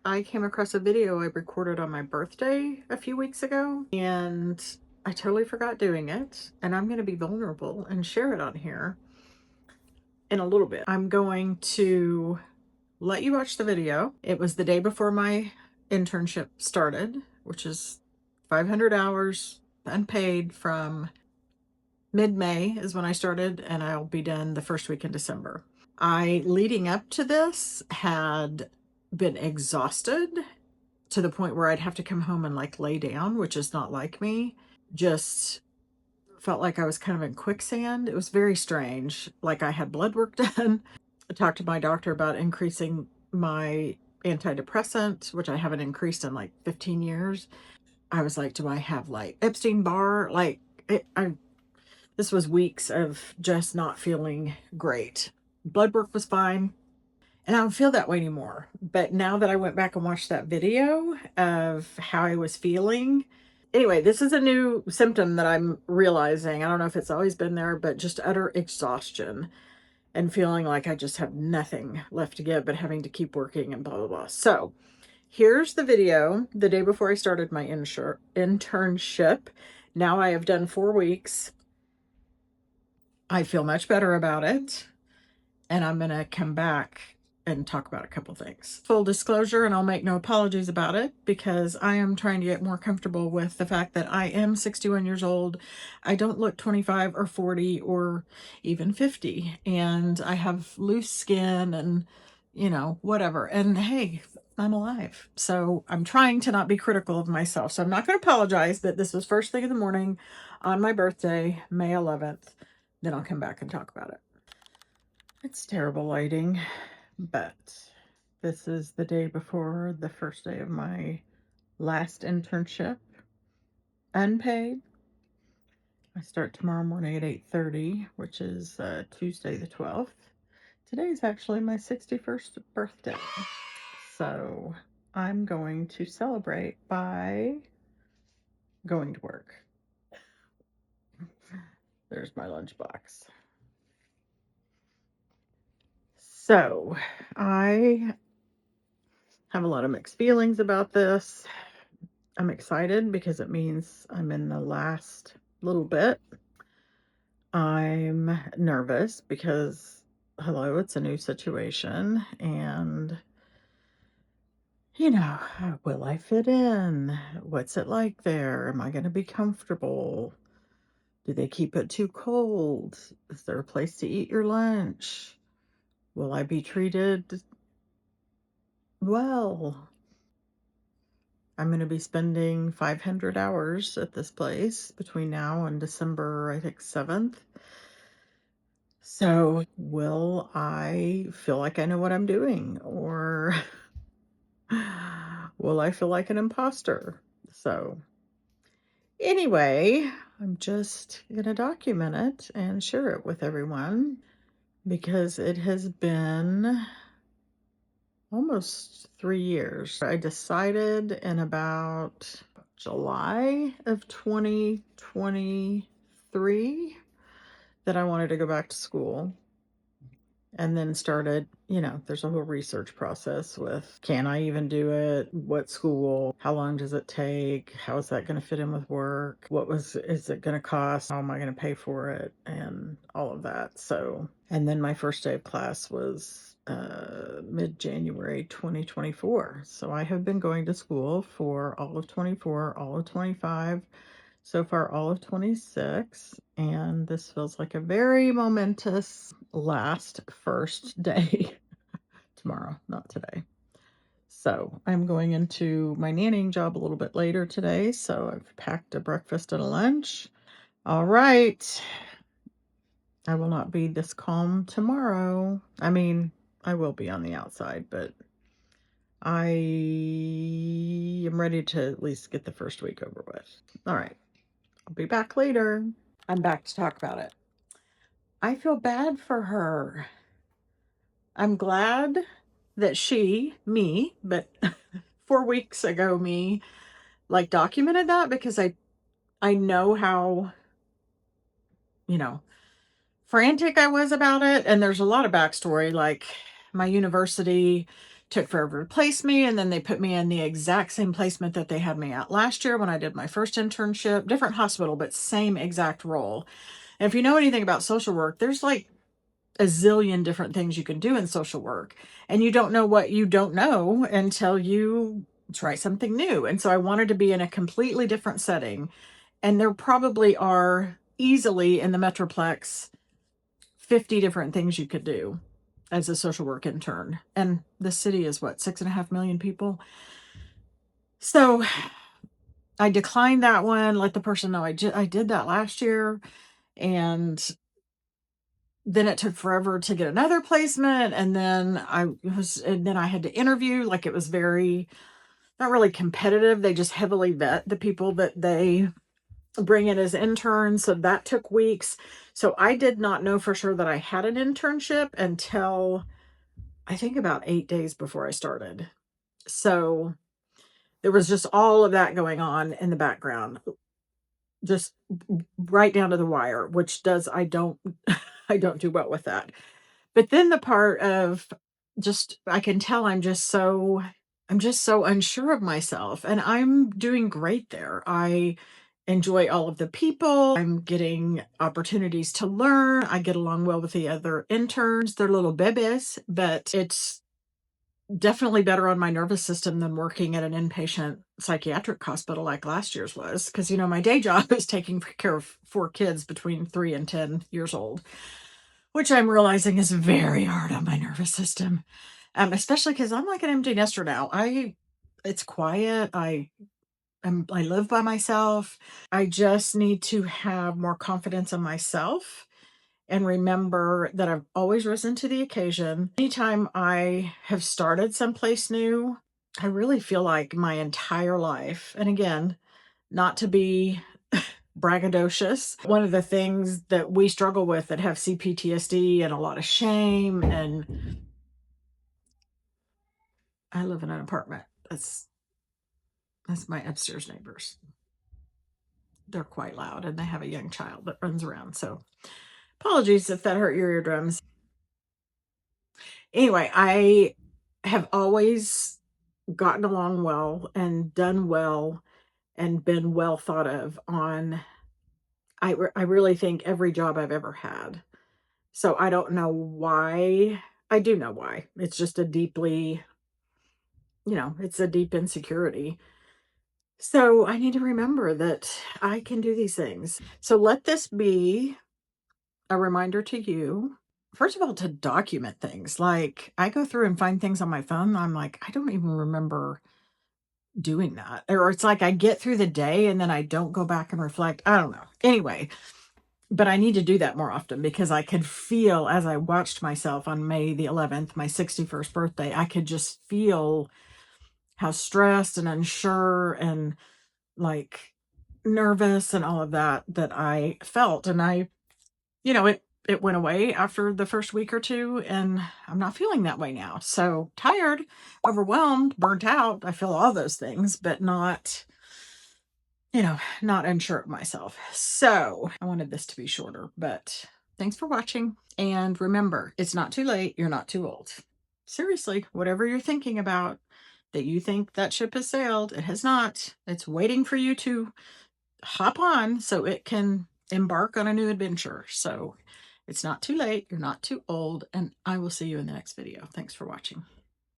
I came across a video I recorded on my birthday a few weeks ago, and I totally forgot doing it. And I'm going to be vulnerable and share it on here in a little bit. I'm going to let you watch the video. It was the day before my internship started, which is 500 hours unpaid from mid-May is when I started, and I'll be done the first week in December. Leading up to this, had been exhausted to the point where I'd have to come home and like lay down, which is not like me. Just felt like I was kind of in quicksand. It was very strange. Like I had blood work done. I talked to my doctor about increasing my antidepressant, which I haven't increased in like 15 years. I was like, do I have like Epstein-Barr? Like this was weeks of just not feeling great. Blood work was fine. And I don't feel that way anymore. But now that I went back and watched that video of how I was feeling, anyway, this is a new symptom that I'm realizing. I don't know if it's always been there, but just utter exhaustion and feeling like I just have nothing left to give, but having to keep working and blah, blah, blah. So here's the video the day before I started my internship. Now I have done 4 weeks. I feel much better about it. And I'm going to come back and talk about a couple things. Full disclosure, and I'll make no apologies about it, because I am trying to get more comfortable with the fact that I am 61 years old. I don't look 25 or 40 or even 50, and I have loose skin and, you know, whatever. And hey, I'm alive. So I'm trying to not be critical of myself. So I'm not going to apologize that this was first thing in the morning on my birthday, May 11th. Then I'll come back and talk about it. It's terrible lighting, but this is the day before the first day of my last internship, unpaid. I start tomorrow morning at 8:30, which is Tuesday the 12th. Today is actually my 61st birthday, so I'm going to celebrate by going to work. There's my lunchbox. So I have a lot of mixed feelings about this. I'm excited because it means I'm in the last little bit. I'm nervous because, hello, it's a new situation, and, you know, will I fit in? What's it like there? Am I going to be comfortable? Do they keep it too cold? Is there a place to eat your lunch? Will I be treated well? I'm going to be spending 500 hours at this place between now and December, I think, 7th. So will I feel like I know what I'm doing, or will I feel like an imposter? So anyway, I'm just going to document it and share it with everyone, because it has been almost 3 years. I decided in about July of 2023 that I wanted to go back to school, and then started, you know, there's a whole research process with, can I even do it? What school? How long does it take? How is that going to fit in with work? Is it going to cost? How am I going to pay for it? And all of that. So, and then my first day of class was mid-January 2024. So I have been going to school for all of 24, all of 25, so far all of 26, and this feels like a very momentous last first day. Tomorrow, not today. So I'm going into my nannying job a little bit later today, so I've packed a breakfast and a lunch. All right. I will not be this calm tomorrow. I mean, I will be on the outside, but I am ready to at least get the first week over with. All right. I'll be back later. I'm back to talk about it. I feel bad for her. I'm glad that me, but 4 weeks ago, me, like, documented that, because I know how, you know, frantic I was about it. And there's a lot of backstory. Like, my university took forever to place me, and then they put me in the exact same placement that they had me at last year when I did my first internship. Different hospital, but same exact role. And if you know anything about social work, there's like a zillion different things you can do in social work, and you don't know what you don't know until you try something new. And so I wanted to be in a completely different setting, and there probably are easily in the Metroplex 50 different things you could do as a social work intern. And the city is what, 6.5 million people? So I declined that one, let the person know I did that last year. And then it took forever to get another placement. And then I had to interview. Like, it was very, not really competitive. They just heavily vet the people that they bring in as interns. So that took weeks. So I did not know for sure that I had an internship until I think about 8 days before I started. So there was just all of that going on in the background, just right down to the wire, which I don't, I don't do well with that. But then the part of just, I can tell I'm just so unsure of myself, and I'm doing great there. I enjoy all of the people. I'm getting opportunities to learn. I get along well with the other interns. They're little bebés, but it's definitely better on my nervous system than working at an inpatient psychiatric hospital like last year's was. Because, my day job is taking care of 4 kids between 3 and 10 years old, which I'm realizing is very hard on my nervous system. Especially because I'm like an empty nester now. It's quiet. I live by myself. I just need to have more confidence in myself and remember that I've always risen to the occasion. Anytime I have started someplace new, I really feel like my entire life, and again, not to be braggadocious, one of the things that we struggle with that have CPTSD and a lot of shame, and I live in an apartment. That's my upstairs neighbors. They're quite loud, and they have a young child that runs around. So apologies if that hurt your eardrums. Anyway, I have always gotten along well and done well and been well thought of on, I really think, every job I've ever had. So I don't know why. I do know why. It's just it's a deep insecurity. So I need to remember that I can do these things. So let this be a reminder to you, first of all, to document things. Like, I go through and find things on my phone. I'm like, I don't even remember doing that. Or it's like I get through the day and then I don't go back and reflect. I don't know. Anyway, but I need to do that more often, because I could feel, as I watched myself on May the 11th, my 61st birthday, I could just feel how stressed and unsure and like nervous and all of that I felt. And it went away after the first week or two, and I'm not feeling that way now. So tired, overwhelmed, burnt out. I feel all those things, but not unsure of myself. So I wanted this to be shorter, but thanks for watching. And remember, it's not too late. You're not too old. Seriously, whatever you're thinking about that you think that ship has sailed, it has not. It's waiting for you to hop on so it can embark on a new adventure. So it's not too late. You're not too old. And I will see you in the next video. Thanks for watching.